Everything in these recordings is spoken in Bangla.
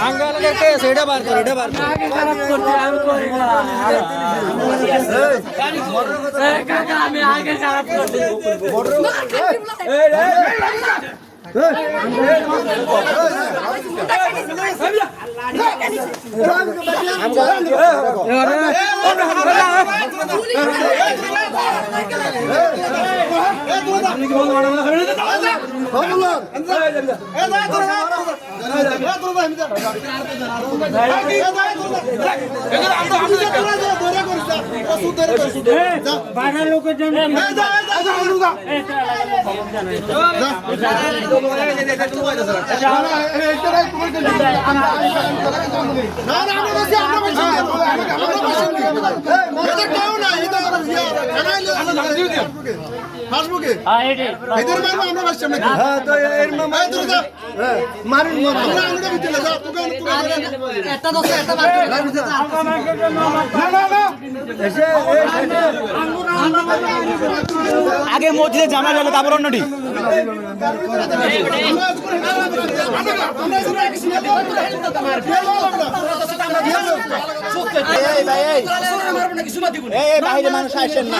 আঙ্গাল করতে সেটা বার কর এটা বার কর আগে খারাপ করতে আমি করি না কাকা আমি আগে খারাপ করতে বাইরের লোকের জন্য আগে মসজিদে জামা যাবে তারপর অন্যটি বাইরে মানুষ আসেন না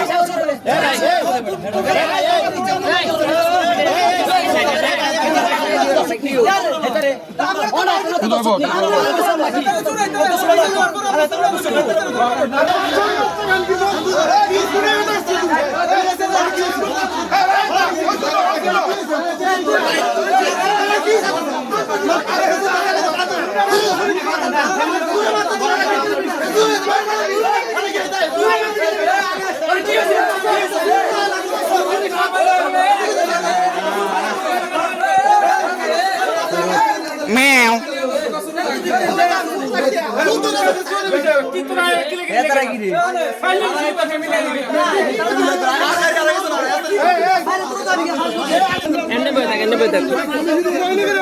meow